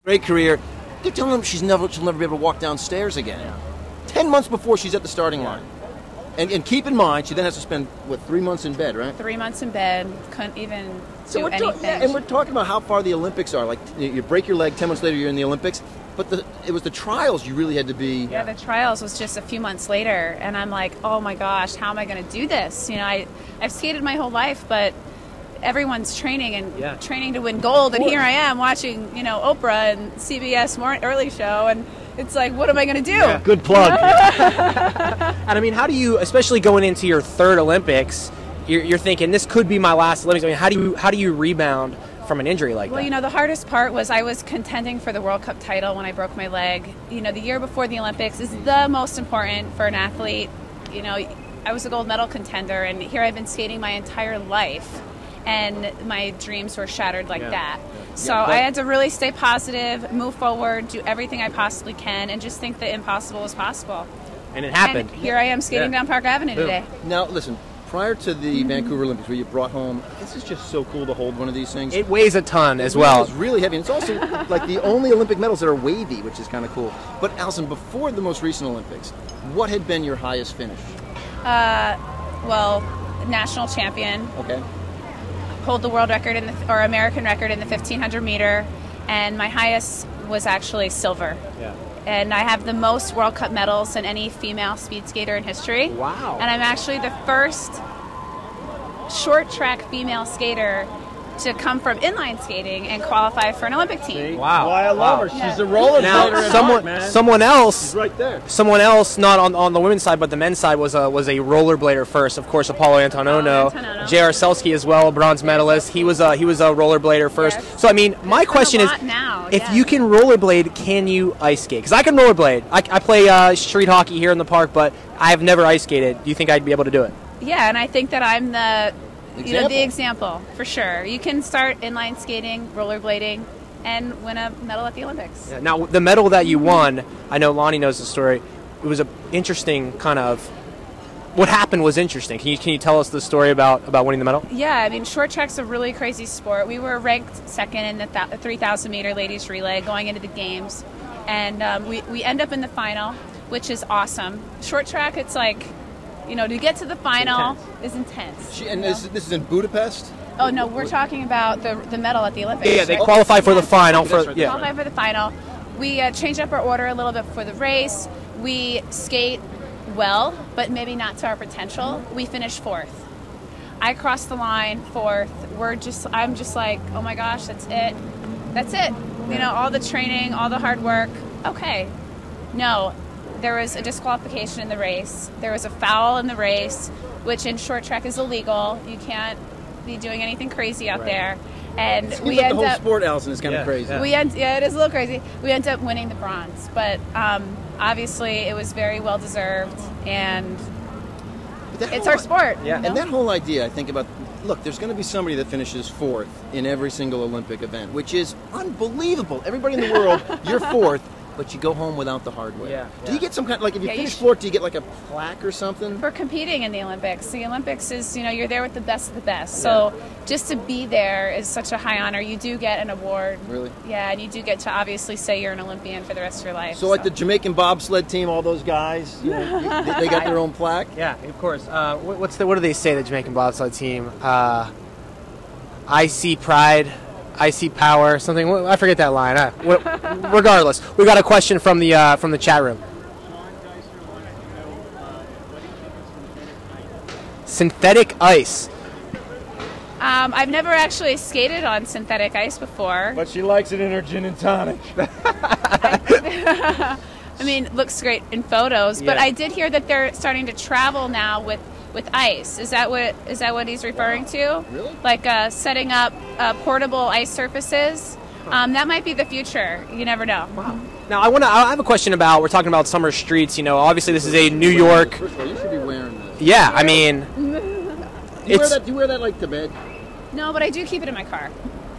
Great career. They're telling him she'll never be able to walk downstairs again. Yeah. 10 months before she's at the starting line. And keep in mind, she then has to spend, 3 months in bed, right? 3 months in bed, couldn't even do anything. And we're talking about how far the Olympics are. Like, you break your leg, 10 months later you're in the Olympics. But it was the trials you really had to be... Yeah, the trials was just a few months later. And I'm like, oh my gosh, how am I going to do this? I've skated my whole life, but everyone's training and training to win gold. And here I am watching, Oprah and CBS Early Show. And it's like, what am I going to do? Yeah, good plug. And I mean, how do you, especially going into your third Olympics, you're thinking, this could be my last Olympics. I mean, how do you rebound from an injury like that? Well, the hardest part was I was contending for the World Cup title when I broke my leg. The year before the Olympics is the most important for an athlete. I was a gold medal contender, and here I've been skating my entire life, and my dreams were shattered like that. So I had to really stay positive, move forward, do everything I possibly can, and just think the impossible is possible. And it happened. And here I am skating down Park Avenue today. Now, listen, prior to the Vancouver Olympics, where you brought home, this is just so cool to hold one of these things. It weighs a ton as well. It's really heavy. And it's also like the only Olympic medals that are wavy, which is kind of cool. But, Allison, before the most recent Olympics, what had been your highest finish? National champion. Okay. Hold the world record or American record in the 1500 meter, and my highest was actually silver. Yeah. And I have the most World Cup medals than any female speed skater in history. Wow. And I'm actually the first short track female skater to come from inline skating and qualify for an Olympic team. Wow. Why I love her. Yeah. She's a roller Now, skater. someone else, She's right there. someone else, not on the women's side, but the men's side was a rollerblader first. Of course, Apollo Antonono, J.R. Selski as well, a bronze medalist. He was a rollerblader first. Yes. So I mean, my question is, now, if you can rollerblade, can you ice skate? Because I can rollerblade. I play street hockey here in the park, but I've never ice skated. Do you think I'd be able to do it? Yeah, and I think that I'm the example for sure. You can start inline skating, rollerblading, and win a medal at the Olympics. Yeah. Now, the medal that you won, I know Lonnie knows the story. It was an interesting kind of. What happened was interesting. Can you tell us the story about winning the medal? Yeah, I mean, short track's a really crazy sport. We were ranked second in the 3,000 meter ladies relay going into the games, and we end up in the final, which is awesome. Short track, it's like, to get to the final is intense. This is in Budapest? Oh, no, we're talking about the medal at the Olympics. Yeah, they qualify for the final. Qualify for the final. We changed up our order a little bit before the race. We skate well, but maybe not to our potential. We finished fourth. I crossed the line fourth. I'm just like, oh my gosh, that's it. That's it. All the training, all the hard work. Okay. No. There was a disqualification in the race. There was a foul in the race, which in short track is illegal. You can't be doing anything crazy out there. And we end the whole up. sport, Allison, is kind of crazy. Yeah. It is a little crazy. We end up winning the bronze, but obviously it was very well deserved, and it's our sport. Yeah. And that whole idea, I think about. Look, there's going to be somebody that finishes fourth in every single Olympic event, which is unbelievable. Everybody in the world, you're fourth. But you go home without the hardware. Yeah. Do you get some kind if you finish fourth, do you get like a plaque or something? For competing in the Olympics. The Olympics is, you're there with the best of the best. So just to be there is such a high honor. You do get an award. Really? Yeah, and you do get to obviously say you're an Olympian for the rest of your life. So like the Jamaican bobsled team, all those guys, they got their own plaque? Yeah, of course. What do they say, the Jamaican bobsled team? I see pride. I see power, something. I forget that line. Regardless, we got a question from the chat room. Synthetic ice. I've never actually skated on synthetic ice before. But she likes it in her gin and tonic. I mean, it looks great in photos, but I did hear that they're starting to travel now with ice. Is that what he's referring to? Really? Like setting up portable ice surfaces. That might be the future. You never know. Wow. Now I have a question about. We're talking about summer streets. Obviously this is a New York. First of all, you should be wearing this. Yeah, I mean, Do you wear that like to bed? No, but I do keep it in my car.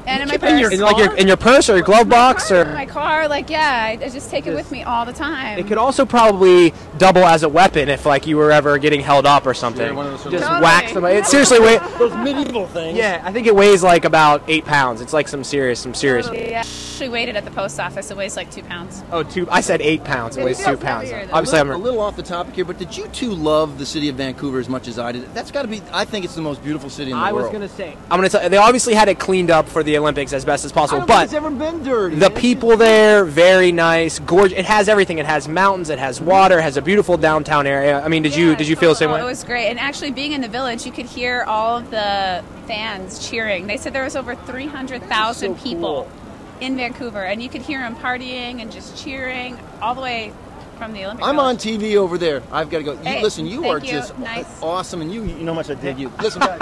And in my purse. In your purse or your glove box or in my car, like I just take it with me all the time. It could also probably double as a weapon if like you were ever getting held up or something. Sure, one of those just totally. whack somebody. It seriously weighs those medieval things. Yeah, I think it weighs like about 8 pounds. It's like some serious. Totally, yeah. Actually weighed it at the post office. It weighs like 2 pounds. Oh, I said 8 pounds. It weighs 2 pounds. Obviously, a little off the topic here, but did you two love the city of Vancouver as much as I did? That's got to be. I think it's the most beautiful city in the world. I'm gonna tell you, they obviously had it cleaned up for the Olympics as best as possible, I don't but think it's ever been dirty. the people there, very nice, gorgeous. It has everything. It has mountains. It has water. It has a beautiful downtown area. I mean, did you feel the same way? It was great, and actually being in the village, you could hear all of the fans cheering. They said there was over 300,000 people in Vancouver, and you could hear them partying and just cheering all the way from the Olympic I'm Village. on TV over there. I've got to go. Hey, listen, you are thank you. just Nice. awesome, and you know how much I dig you. Listen, guys.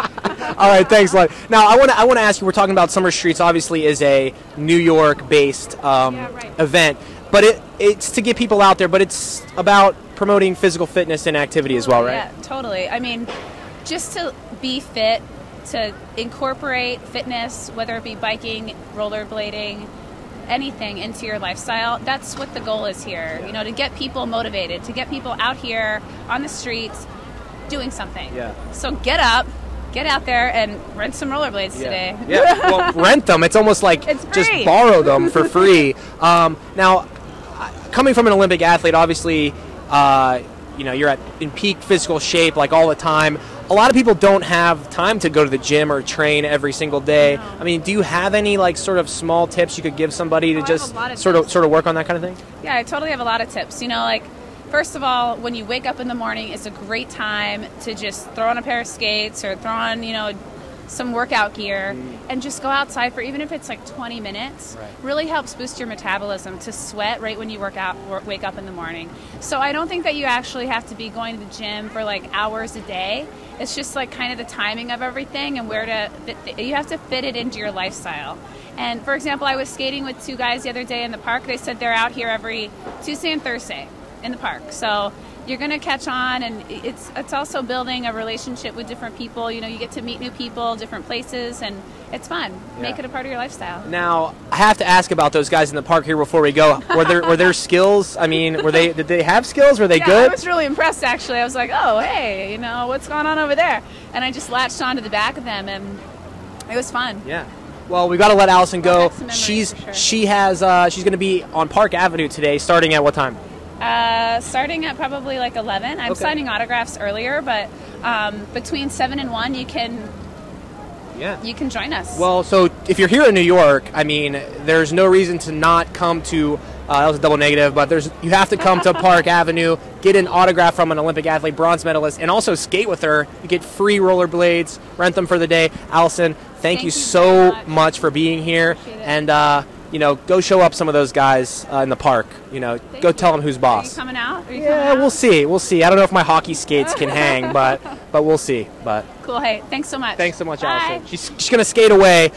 All right, thanks, Lud. Now, I want to ask you. We're talking about Summer Streets. Obviously, is a New York-based event, but it's to get people out there. But it's about promoting physical fitness and activity as well, right? Yeah, totally. I mean, just to be fit, to incorporate fitness, whether it be biking, rollerblading, anything into your lifestyle, that's what the goal is here. You know, to get people motivated, to get people out here on the streets doing something. Yeah. So get up, get out there, and rent some rollerblades today. Yeah, well, rent them. It's almost like It's just free. borrow them for free. Now, coming from an Olympic athlete, obviously, you're in peak physical shape like all the time. A lot of people don't have time to go to the gym or train every single day. No. I mean, do you have any like sort of small tips you could give somebody to I have just a lot of sort tips. of work on that kind of thing? Yeah, I totally have a lot of tips. You know, like, first of all, when you wake up in the morning, it's a great time to just throw on a pair of skates or throw on, some workout gear and just go outside for, even if it's like 20 minutes. Right. Really helps boost your metabolism to sweat right when you wake up in the morning. So I don't think that you actually have to be going to the gym for like hours a day. It's just like kind of the timing of everything and where to fit you have to fit it into your lifestyle. And for example, I was skating with 2 guys the other day in the park. They said they're out here every Tuesday and Thursday in the park. So you're going to catch on, and it's also building a relationship with different people. You know, you get to meet new people, different places, and it's fun. Yeah. Make it a part of your lifestyle. Now, I have to ask about those guys in the park here before we go. Were there skills? I mean, did they have skills? Were they good? I was really impressed, actually. I was like, oh, hey, what's going on over there? And I just latched onto the back of them, and it was fun. Yeah. Well, we've got to let Allison go. Back to memories, She's for sure. she's going to be on Park Avenue today, starting at what time? Starting at probably like 11. I'm signing autographs earlier, but between 7 and 1, you can join us. Well, so if you're here in New York, I mean, there's no reason to not come to. That was a double negative, but you have to come to Park Avenue, get an autograph from an Olympic athlete, bronze medalist, and also skate with her. You get free rollerblades, rent them for the day. Allison, thank you so very much for being here, Appreciate it. and go show up some of those guys in the park. Go tell them who's Are you boss. coming out? Yeah, we'll see. We'll see. I don't know if my hockey skates can hang, but we'll see. But Cool. Hey, thanks so much. thanks so much, Bye. Allison. She's going to skate away.